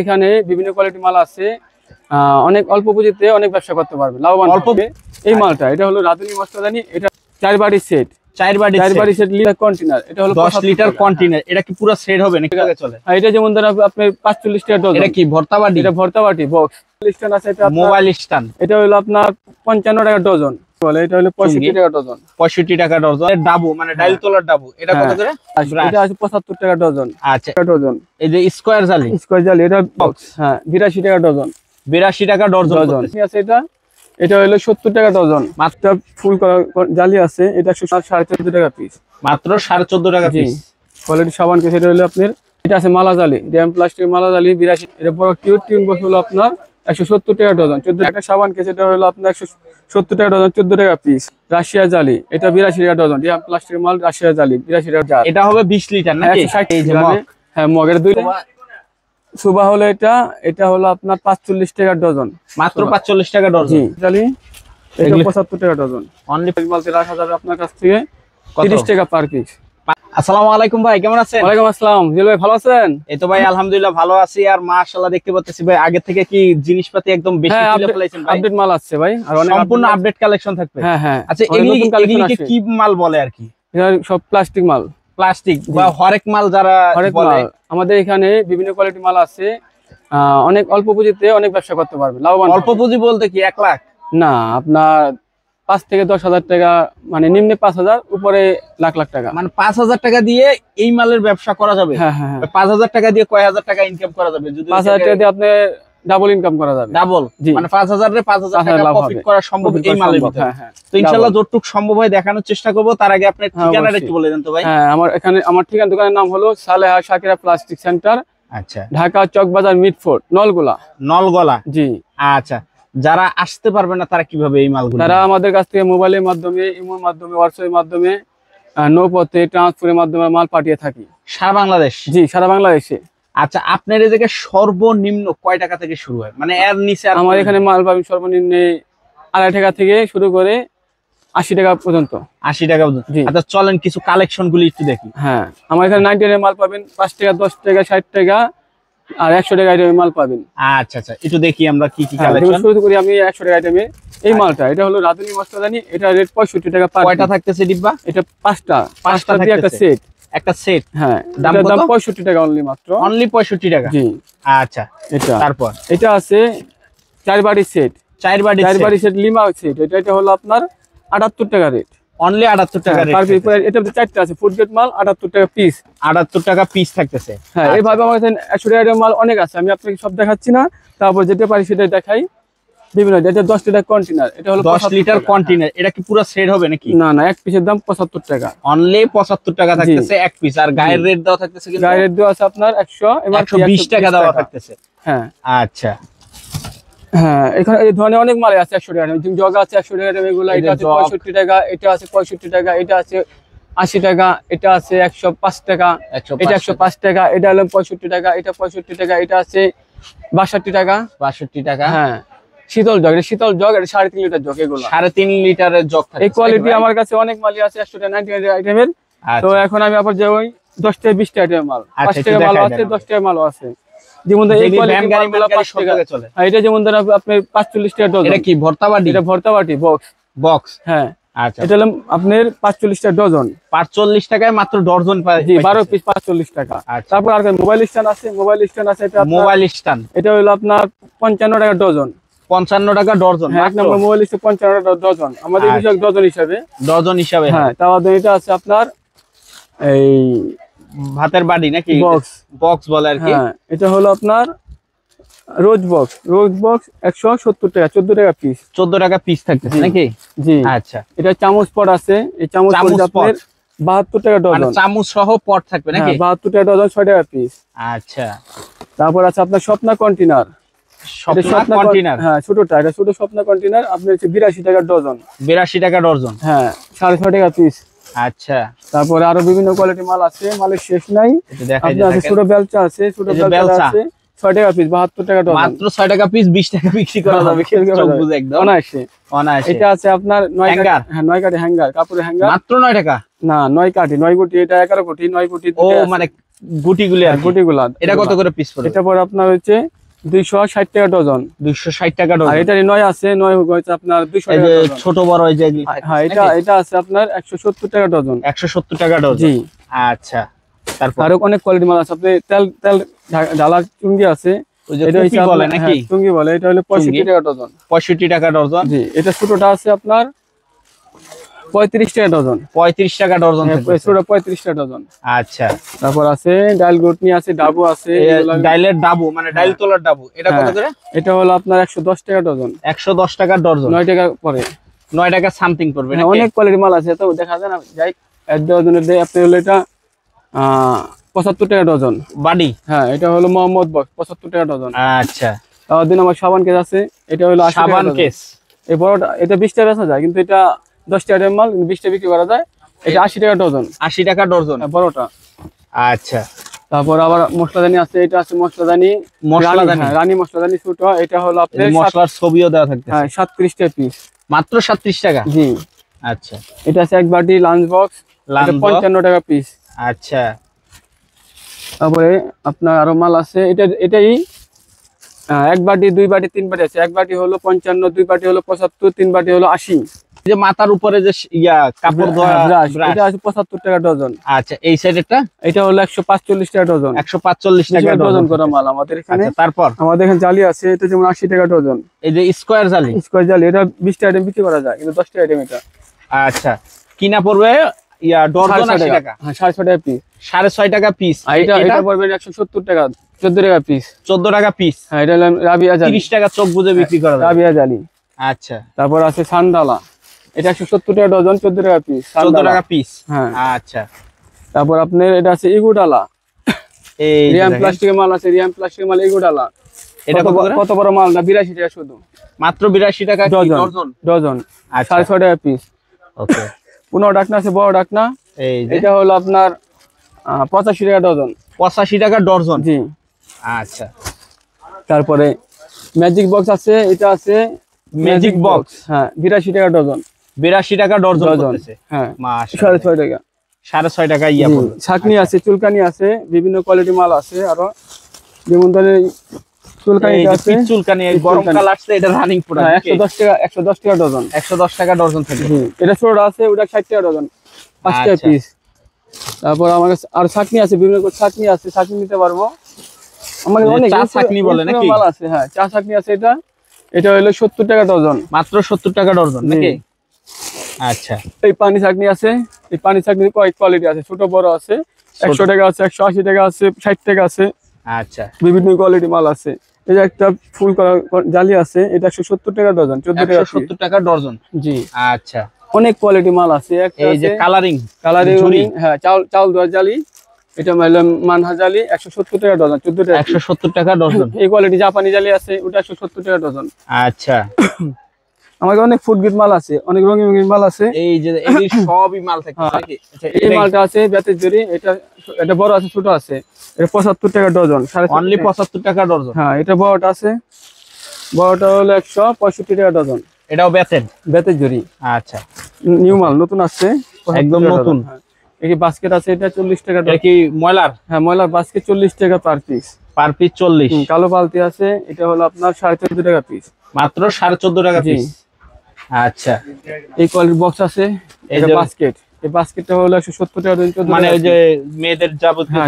এখানে বিভিন্ন কোয়ালিটি মাল আছে। অনেক অল্প পুঁজিতে অনেক ব্যবসা করতে পারবে, লাভবান অল্প। এই মালটা এটা হলো রাধুনী মস্তানি, এটা 4 বাড়ি সেট, 4 বাড়ি সেট লিটার কন্টেনার, এটা হলো 10 লিটার কন্টেনার। এটা কি পুরো সেট হবে নাকি আগে চলে? এটা যেমন ধরেন আপনি 45 টাকা ডজন। এটা কি ভর্তা বাটি? এটা ভর্তা বাটি বক্স স্ট্যান্ড আছে, এটা মোবাইল স্ট্যান্ড। এটা হলো আপনার 55 টাকা ডজন বলে, এটা হলো 65 টাকা ডজন। 65 টাকা ডজন। এর ডাবু মানে ডাইল তোলার ডাবু, এটা কত করে? এটা আছে 75 টাকা ডজন। আচ্ছা, ডজন। এই যে স্কয়ার জালি, এটা বক্স, হ্যাঁ 82 টাকা ডজন। 82 টাকা ডজন আছে। এটা হলো 70 টাকা ডজন। মাত্র ফুল জালি আছে, এটা 14.5 টাকা পিস, মাত্র 14.5 টাকা পিস। কোয়ালিটি সাবান কেস, এটা হলো আপনার, এটা আছে মালা জালি, ডিএম প্লাস্টিক মালা জালি 82। এটা বড় টিউন বক্স হলো আপনার 170 টাকা ডজন। 14 টাকা সাবান কেস, এটা হলো আপনার 170 টাকা ডজন, 14 টাকা পিস। রাশিয়া জালি, এটা 82 টাকা ডজন। ডিএম প্লাস্টিক মাল, রাশিয়া জালি 82 টাকা জার। এটা হবে 20 লিটার নাকি? 160 গ্রাম। হ্যাঁ, মগের দুইটা সুবা হলো, এটা হলো আপনার 45 টাকা ডজন, মাত্র 45 টাকা ডজন। জি জালি, এটা 75 টাকা ডজন। অনলি বলতে রাখা যাবে আপনার কাছ থেকে 30 টাকা পার পিস। আসসালামু আলাইকুম ভাই, কেমন আছেন? ওয়ালাইকুম আসসালাম, জিল ভাই ভালো আছেন? এই তো ভাই আলহামদুলিল্লাহ ভালো আছি। আর মাশাআল্লাহ দেখতে পাচ্ছি ভাই আগে থেকে কি জিনিসপাতি একদম বেশি তুলে ফেলাইছেন ভাই। আপডেট মাল আসছে ভাই, আর অনেক সম্পূর্ণ আপডেট কালেকশন থাকবে। হ্যাঁ হ্যাঁ। আচ্ছা, এগুলিকে কি মাল বলে আর কি? এটা সব প্লাস্টিক মাল, প্লাস্টিক বা হরেক মাল যারা বলে। আমাদের এখানে বিভিন্ন কোয়ালিটি মাল আছে। অনেক অল্প পুঁজিতে অনেক ব্যবসা করতে পারবে, লাভবান। অল্প পুঁজি বলতে কি 1 লাখ না, আপনার 5 থেকে 10,000 টাকা, মানে নিম্নে 5,000, উপরে লাখ লাখ টাকা। মানে 5,000 টাকা দিয়ে এই মালের ব্যবসা করা যাবে। হ্যাঁ হ্যাঁ। 5,000 টাকা দিয়ে কয় হাজার টাকা ইনকাম করা যাবে? যদি 5,000 টাকা দিয়ে আপনি ডাবল ইনকাম করা যাবে। ডাবল, মানে 5,000 রে 5,000 টাকা প্রফিট করা সম্ভব এই মালের ভিতরে। হ্যাঁ হ্যাঁ। তো ইনশাআল্লাহ যতটুক সম্ভব হয় দেখানোর চেষ্টা করব। তার আগে আপনার ঠিকানাটা একটু বলে দেন তো ভাই। হ্যাঁ, আমার ঠিকানা, দোকানের নাম হলো সালেহা শাকিরা প্লাস্টিক সেন্টার। আচ্ছা, ঢাকা চকবাজার মিটফোর্ট, নলগোলা। জি। আচ্ছা, যারা আসতে পারবে না তারা কিভাবে এই মালগুলো? তারা আমাদের কাছ থেকে মোবাইলের মাধ্যমে, ইমোর মাধ্যমে, হোয়াটসঅ্যাপের মাধ্যমে, নৌপথে, ট্রান্সপোর্টের মাধ্যমে মাল পাঠিয়ে থাকি সারা বাংলাদেশ। জি, সারা বাংলাদেশে। আচ্ছা, আপনার এই জায়গায় সর্বনিম্ন কয় টাকা থেকে শুরু হয়? মানে এর নিচে আমার এখানে মাল পাবেন সর্বনিম্ন 2.5 টাকা থেকে শুরু করে 80 টাকা পর্যন্ত। 80 টাকা পর্যন্ত। আচ্ছা, চলেন কিছু কালেকশন গুলি একটু দেখি। হ্যাঁ, আমার এখানে 99 এর মাল পাবেন 5 টাকা, 10 টাকা, 60 টাকা আর 100 টাকা আইটেমের মাল পাবেন। আচ্ছা আচ্ছা, একটু দেখি আমরা কি কি কালেকশন। শুরু করি আমি 100 টাকা আইটেমে। এই মালটা, এটা হলো রাধুনী মস্তানি, এটা রেট 65 টাকা পার। কয়টা থাকতেছে ডিব্বা? এটা 5টা দিয়ে একটা থাকতেছে। সেট। একটা সেট। হ্যাঁ, দাম 65 টাকা অনলি, মাত্র অনলি 65 টাকা। জি। আচ্ছা, এটা তারপর এটা আছে 4 বাড়ি সেট, 4 বাড়ি সেট লিমা সেট। এটা হলো আপনার 78 টাকা রেট, অনলি 78 টাকা রেট। এটা 4টা আছে ফুড গ্রেড মাল, 78 টাকা পিস। 78 টাকা পিস থাকতেছে। হ্যাঁ, এইভাবে আমার কাছে 100 টাকা মাল অনেক আছে, আমি আপনাকে সব দেখাচ্ছি না, তারপর যেটা পারি সেটাই দেখাই। বিভিন্ন, এটা 10 লিটার কন্টেনার, এটা হলো 10 লিটার কন্টেনার। এটা কি পুরো সেট হবে নাকি? না না, এক পিসের দাম 75 টাকা, অনলি 75 টাকা থাকতেছে এক পিস। আর গায়ের রেট দেওয়া থাকতেছে কিন্তু গায়ের রেট দেওয়া আছে আপনার 120 টাকা দেওয়া থাকতেছে। হ্যাঁ আচ্ছা। হ্যাঁ, এখানে এই ধরনের অনেক মাল আছে 100 টাকা, জগা আছে 100 টাকা, এগুলো এটা আছে 65 টাকা, এটা আছে 65 টাকা, এটা আছে 80 টাকা, এটা আছে 105 টাকা, এটা 105 টাকা, এটা হলো 65 টাকা, এটা 65 টাকা, এটা আছে 62 টাকা। 62 টাকা। হ্যাঁ, শীতল জগ, এটা শীতল জগ, এটা 3.5 লিটার জগ, এগুলো 3.5 লিটারের জগ থাকে। এই কোয়ালিটি আমার কাছে অনেক মালই আছে 100 টাকা 99 আইটেমের। তো এখন আমি আবার যে ওই 10 টাকা 20 টাকা আইটেমের মাল, 5 টাকা মাল আছে, 10 টাকা মাল আছে। যেমন এই কোয়ালিটি মালগুলো 5 টাকা চলে। এটা যেমন ধরেন আপনি 45 টাকা ডজন। এটা কি ভর্তা বাটি? এটা ভর্তা বাটি বক্স। হ্যাঁ, আচ্ছা, এটা হলো আপনার 45 টাকা ডজন। 45 টাকায় মাত্র ডজন পায়। জি, 12 পিস 45 টাকা। তারপর আর মোবাইল স্ট্যান্ড আছে, এটা মোবাইল স্ট্যান্ড, এটা হলো আপনার 55 টাকা ডজন। 55 টাকা ডজন। হ্যাঁ, এক নম্বর মোবাইল স্ট্যান্ড 55 টাকা ডজন, আমাদের বিষয় ডজন হিসাবে। হ্যাঁ, তাহলে এটা আছে আপনার এই ভাতের বাটি নাকি? বক্স বলে আর কি। হ্যাঁ, এটা হলো আপনার রোজ বক্স 170 টাকা, 14 টাকা পিস। 14 টাকা পিস থাকতেছে নাকি? জি। আচ্ছা, এটা চামচ পট আছে, এই চামচ পট 72 টাকা ডজন। মানে চামচ সহ পট থাকবে নাকি? 72 টাকা ডজন, 6 টাকা পিস। আচ্ছা, তারপর আছে আপনার স্বপ্না কন্টেনার। হ্যাঁ, ছোটটা, এটা ছোট স্বপ্না কন্টেনার, আপনার হচ্ছে 82 টাকা ডজন। 82 টাকা ডজন। হ্যাঁ, 6.5 টাকা পিস। আচ্ছা, তারপরে আরো বিভিন্ন কোয়ালিটি মাল আছে, মালের শেষ নাই। আপনার আছে ছোট বেলচা আছে, ছোট বেলচা আছে 6 টাকা পিস, 72 টাকা ডজন। মাত্র 6 টাকা পিস, 20 টাকা বিক্রি করা যাবে। অনায়াসে। এটা আছে আপনার 9 হ্যাঙ্গার। হ্যাঁ, 9 কাঠি হ্যাঙ্গার, কাপড়ের হ্যাঙ্গার, মাত্র 9 টাকা। না 9 কাঠি, 9 কোটি, এটা 11 কোটি, 9 কোটি। ও মানে গুটিগুলি আর কি। গুটিগুলা এটা কত করে পিস পড়বে? এটা পরে আপনার হচ্ছে 260 টাকা ডজন। 260 টাকা আর ডজন। এটা নয় আছে, নয় হচ্ছে আপনার 200 এই টাকা যে ডজন। ছোট বড় এই যে এগুলি হ্যাঁ এটা আছে আপনার 170 টাকা ডজন। 170 টাকা ডজন। জি। আচ্ছা, তারপর আরো অনেক কোয়ালিটি মাল আছে। আপনি তেল তেল ঢালা চুঙ্গি আছে, ওই যে এটা কুপি বলে নাকি? চুঙ্গি বলে, এটা হলো 65 টাকা ডজন। 65 টাকা ডজন। জি। এটা ছোটটা আছে আপনার 35 টাকা ডজন। 35 টাকা ডজন থাকবে। ছোট 35 টাকা ডজন। আচ্ছা, তারপর আছে ডাল গুটনি আছে, ডাবু আছে। ডাইলের ডাবু মানে ডাইল তোলার ডাবু, এটা কত করে? এটা হলো আপনার 110 টাকা ডজন। 110 টাকা ডজন। 9 টাকা পরে। 9 টাকা সামথিং পড়বে নাকি? অনেক কোয়ালিটি মাল আছে, তো দেখা যায় না। যাই এক ডজনের দেয় আপনি হলো এটা 75 টাকা ডজন। বাডি। হ্যাঁ এটা হলো মোহাম্মদ বক্স, 75 টাকা ডজন। আচ্ছা, তার দিন আমার সাবান কেস আছে, এটা হলো 80 টাকা সাবান ডজন। কেস। এই বড়টা এটা 20 টাকা বেচা যায়, কিন্তু এটা 10 টাকা মাল, 20 টাকা বিক্রি করা যায়। এটা 80 টাকা ডজন। 80 টাকা ডজন। বড়টা। আচ্ছা, তারপর আবার মশলাদানি আছে, এটা আছে মশলাদানি। রানী মশলাদানি ছোট, এটা হলো আপনার মশলার ছবিও দেওয়া থাকবে। হ্যাঁ 37 টাকা পিস। মাত্র 37 টাকা। জি। আচ্ছা, এটা আছে এক বাটি লাঞ্চ বক্স, 55 টাকা পিস। আচ্ছা, তারপরে আপনার আরো মাল আছে, এটাই এক বাটি, দুই বাটি, তিন বাটি আছে। এক বাটি হলো 55, দুই বাটি হলো 75, তিন বাটি হলো 80। যে মাথার উপরে যে কাপড় দেওয়া ব্রাশ, ব্রাশ। এটা আছে 75 টাকা ডজন। আচ্ছা, এই সাইডেরটা এটা হলো 145 টাকা ডজন। 145 টাকা ডজন করা মাল আমাদের এখানে। আচ্ছা, তারপর আমাদের এখানে জালি আছে, এটা যেমন 80 টাকা ডজন। এই যে স্কয়ার জালি। স্কয়ার জালি, এটা 20 টা আইটেম বিক্রি করা যায়, কিন্তু 10 টা আইটেম এটা। আচ্ছা, কিনা পড়বে ডজন 80 টাকা। হ্যাঁ 650 টাকা পিস। 6.5 টাকা পিস। আর এটা পড়বে 170 টাকা, 14 টাকা পিস। 14 টাকা পিস। হ্যাঁ এটা হলো রাবিয়া জালি, 30 টাকা চোখ বুঝে বিক্রি করা যায়। রাবিয়া জালি। আচ্ছা, তারপর আছে সান্ডালা, এটা 170 টাকা ডজন, 14 টাকা পিস। 14 টাকা পিস। হ্যাঁ। আচ্ছা, তারপর আপনার এটা আছে ইগুডালা, এই রিয়াম প্লাস্টিকের মাল আছে, রিয়াম প্লাস্টিকের মাল ইগুডালা। এটা কত বড় মাল না, 82 টাকা শুধু। মাত্র 82 টাকা ডজন। ডজন। আচ্ছা, 650 টাকা পিস। ওকে। 15 ডাকনা আছে, বড় ডাকনা। এই যে এটা হলো আপনার 85 টাকা ডজন। 85 টাকা ডজন। জি। আচ্ছা, তারপরে ম্যাজিক বক্স আছে, এটা আছে ম্যাজিক বক্স। হ্যাঁ 82 টাকা ডজন। 82 টাকা ডজন করতেছে। হ্যাঁ মাশাআল্লাহ। 6.5 টাকা। 6.5 টাকা ইয়া পড়বে। ছাকনি আছে, চুলকানি আছে, বিভিন্ন কোয়ালিটি মাল আছে। আরো যেমন ধরেন চুলকানি আছে, চুলকানি গরমকাল আসছে, এটা রানিং প্রোডাক্ট। 110 টাকা, 110 টাকা ডজন। 110 টাকা ডজন থাকে। এটা ছোট আছে, ওটা 60 টাকা ডজন, 5 টাকা আচ্ছা। পিস। তারপর আমার কাছে আর ছাকনি আছে, বিভিন্ন ছাকনি আছে, ছাকনি নিতে পারবো। আমার অনেক চা ছাকনি বলে নাকি? মাল আছে। হ্যাঁ চা ছাকনি আছে, এটা হলো 70 টাকা ডজন। মাত্র 70 টাকা ডজন নাকি? আচ্ছা, এই পানি ছাকনি আছে, এই পানি ছাকনি কয়েক কোয়ালিটি আছে, ছোট বড় আছে। 100 টাকা আছে, 180 টাকা আছে, 60 টাকা আছে। আচ্ছা, বিভিন্ন কোয়ালিটি মাল আছে। এই যে একটা ফুল করা জালি আছে, এটা 170 টাকা ডজন, 14 টাকা। 170 টাকা ডজন। জি। আচ্ছা, অনেক কোয়ালিটি মাল আছে। এই যে কালারিং কালারিং, হ্যাঁ চাউল দেওয়ার জালি, এটা মানহা জালি 170 টাকা ডজন, 14 টাকা। 170 টাকা ডজন। এই কোয়ালিটি জাপানি জালি আছে, ওটা 170 টাকা ডজন। আচ্ছা, আমাদের অনেক ফুড গ্রেড মাল আছে, অনেক রঙিন রঙিন মাল আছে। এই যে এই সবই মাল থাকে নাকি? আচ্ছা, এই মালটা আছে বেতের জরি, এটা বড় আছে, ছোট আছে। এটা 75 টাকা ডজন। অনলি 75 টাকা ডজন। হ্যাঁ এটা বড়টা আছে, বড়টা হলো 165 টাকা ডজন। এটাও বেতের জরি। আচ্ছা, নিউ মাল, নতুন আসছে, একদম নতুন। এই বাস্কেট আছে, এটা 40 টাকা। এটা কি ময়লার? হ্যাঁ ময়লার বাস্কেট 40 টাকা পার পিস। Per piece 40। কালো বালতি আছে, এটা হলো আপনার 14.5 টাকা পিস। মাত্র 14.5 টাকা পিস। আচ্ছা, এই কোয়ালিটির বক্স আছে, এটা বাস্কেট। এই বাস্কেটটা হলো 170 টাকা ডজন। মানে ওই যে মেয়েদের যাবতীয়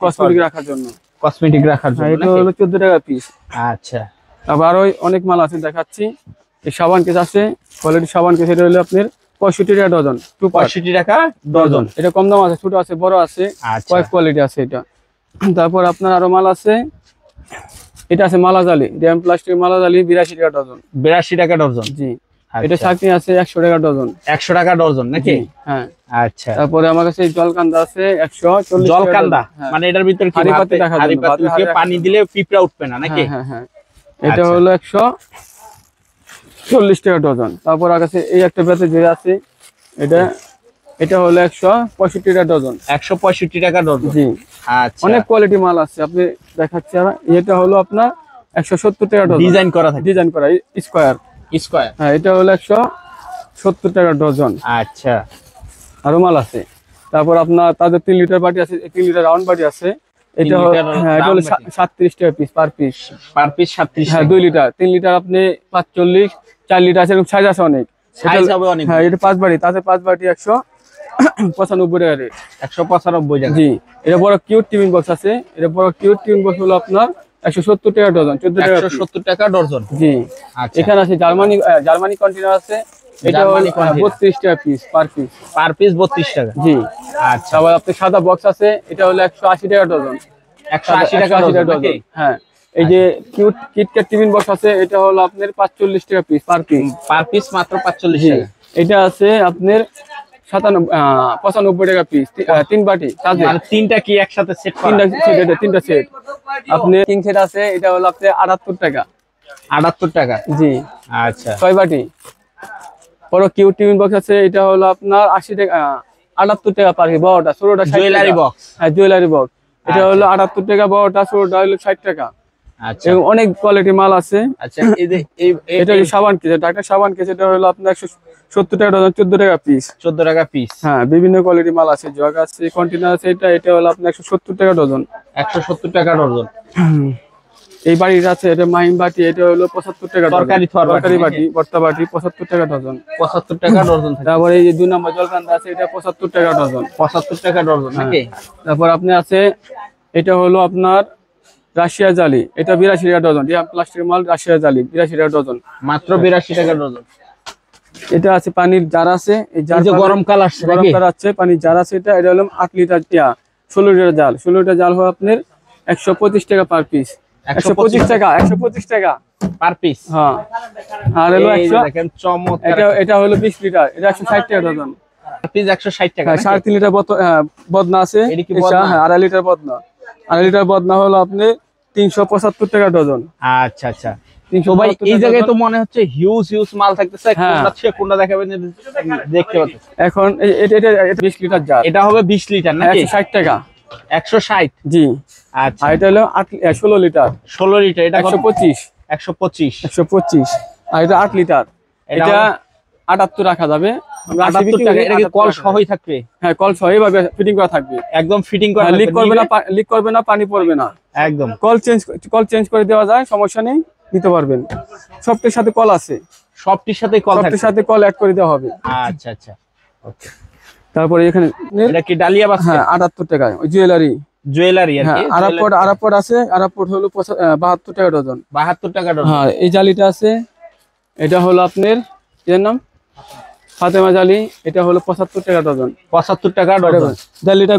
কসমেটিক রাখার জন্য। কসমেটিক রাখার জন্য এটা হলো 14 টাকা পিস। আচ্ছা, তারপর আরো অনেক মাল আছে দেখাচ্ছি। এই সাবান কেস আছে, কোয়ালিটি সাবান কেস, এটা হলো আপনার 65 টাকা ডজন। 65 টাকা ডজন। এটা কম দাম আছে, ছোট আছে, বড় আছে, কয়েক কোয়ালিটি আছে এটা। তারপর আপনার আরো মাল আছে, এটা আছে মালা জালি, রিয়াম প্লাস্টিক মালা জালি 82 টাকা ডজন। 82 টাকা ডজন। জি। এটা ছাকনি আছে 100 টাকা ডজন। 100 টাকা ডজন নাকি? হ্যাঁ। আচ্ছা, তারপরে আমার কাছে জলকান্দা আছে 140 টাকা। জলকান্দা মানে এটার ভিতরে কি হাড়ি পাতি পানি দিলে পিঁপড়া উঠবে না নাকি? হ্যাঁ হ্যাঁ। এটা হলো 140 টাকা ডজন। তারপর আমার কাছে এই একটা বেতে যে আছে, এটা হলো 165 টাকা ডজন। 165 টাকা ডজন। জি। আচ্ছা, অনেক কোয়ালিটি মাল আছে, আপনি দেখাচ্ছি। এটা হলো আপনার 170 টাকা ডজন। ডিজাইন করা থাকে, ডিজাইন করা স্কয়ার। হ্যাঁ এটা হলো 170 টাকা ডজন। আচ্ছা, আরো মাল আছে, তারপর আপনার তাদের 3 লিটার বাটি আছে, 3 লিটার রাউন্ড বাটি আছে। এটা হ্যাঁ, এটা হলো 37 টাকা পিস পার পিস। 37। হ্যাঁ 2 লিটার, 3 লিটার আপনি 45, 4 লিটার আছে, এরকম সাইজ আছে অনেক। সাইজ হবে অনেক। হ্যাঁ এটা 5 বাটি, তাতে 5 বাটি 195 টাকা রেট। 195 টাকা। জি, এটা বড় কিউট টিফিন বক্স আছে। এটা বড় কিউট টিফিন বক্স হলো আপনার 170 টাকা ডজন, 14 টাকা। 170 টাকা ডজন। জি। আচ্ছা, এখানে আছে জার্মানি কন্টেনার আছে। এটা হলো 32 টাকা piece per piece. Per piece 32 টাকা। জি। আচ্ছা, তারপর আপনার সাদা বক্স আছে, এটা হলো 180 টাকা ডজন। 180 টাকা ডজন। হ্যাঁ, এই যে কিউট কিটক্যাট টিফিন বক্স আছে, এটা হলো আপনার 45 টাকা piece per piece. Per piece মাত্র 45 টাকা। এটা আছে আপনার 95 টাকা পিস, 3 বাটি তাজে। মানে তিনটা কি একসাথে সেট করা? তিনটা সেট। আপনি কিং সেট আছে, এটা হলো আপনার 78 টাকা। 78 টাকা। জি। আচ্ছা, 6 বাটি। বড় কিউট টিফিন বক্স আছে, এটা হলো আপনার 80 টাকা, 78 টাকা পার পিস। বড়টা, ছোটটা 60 টাকা। Jewellery box. হ্যাঁ জুয়েলারি বক্স। এটা হলো 78 টাকা বড়টা, ছোটটা হলো 60 টাকা। আচ্ছা, এবং অনেক কোয়ালিটি মাল আছে। আচ্ছা, এই যে এটা হলো সাবান কেস, ডাক্তার সাবান কেস, এটা হলো আপনার 170 টাকা ডজন, 14 টাকা পিস। 14 টাকা পিস। হ্যাঁ, বিভিন্ন কোয়ালিটি মাল আছে, জগ আছে, কন্টেনার আছে। এটা হলো আপনার 170 টাকা ডজন। 170 টাকা ডজন। এই বাড়ির আছে, এটা মাহিম বাটি, এটা হলো 75 টাকা ডজন। তরকারি বাটি, ভর্তা বাটি 75 টাকা ডজন। 75 টাকা ডজন। তারপরে এই যে 2 নম্বর জলকান্দা আছে, এটা 75 টাকা ডজন। 75 টাকা ডজন নাকি? তারপর আপনি আছে, এটা হলো আপনার রাশিয়া জালি, এটা 82 টাকা ডজন। ডিএম প্লাস্টিক মাল, রাশিয়া জালি 82 টাকা ডজন। মাত্র 82 টাকা ডজন। এটা আছে পানির জার আছে, এই জার যে গরম কাল আসছে গরম নাকি? কাল আছে, পানির জার আছে। এটা হলো 8 লিটার 16 লিটার জাল। 16 লিটার জাল হয় আপনার 125 টাকা পার পিস। 125 টাকা, 125 টাকা পার পিস। হ্যাঁ। আর হলো এই 100, দেখেন চমৎকার। এটা হলো 20 লিটার, এটা 160 টাকা ডজন। পিস 160 টাকা। 3.5 লিটার বদনা আছে। এটা কি বদনা? হ্যাঁ, 2.5 লিটার বদনা। 2.5 লিটার বদনা হলো আপনি 375 টাকা ডজন। আচ্ছা, আচ্ছা। তো ভাই এই জায়গায় তো মনে হচ্ছে হিউজ মাল থাকতেছে। কোনটা দেখাবেন দেখতে পাচ্ছেন? এখন এটা 20 লিটার জার। এটা হবে 20 লিটার নাকি? 160 টাকা। 160। জি। আচ্ছা, আর এটা হলো 16 লিটার। 16 লিটার। এটা 125। 125। আর এটা 8 লিটার। এটা 78 রাখা যাবে। আমরা 78 টাকা। এটা কি কল সহই থাকবে? হ্যাঁ, কল সহ এইভাবে ফিটিং করা থাকবে। একদম ফিটিং করা। লিক করবে না, পানি পড়বে না। একদম। কল চেঞ্জ করে দেওয়া যায়, সমস্যা নেই, নিতে পারবেন। সবটির সাথে কল আছে। সবটির সাথে কল থাকবে। সবটির সাথে কল অ্যাড করে দেওয়া হবে। আচ্ছা, আচ্ছা। ওকে। তারপরে এখানে এটা কি ডালিয়া বাক্স? হ্যাঁ 78 টাকায় ওই জুয়েলারি। আর হ্যাঁ, কি? আরাপড আছে। আরাপড হলো 72 টাকা ডজন। 72 টাকা ডজন। হ্যাঁ, এই জালিটা আছে, এটা হলো আপনার এর নাম ফাতেমা জালি, এটা হলো 75 টাকা ডজন। 75 টাকা ডজন। জালিটা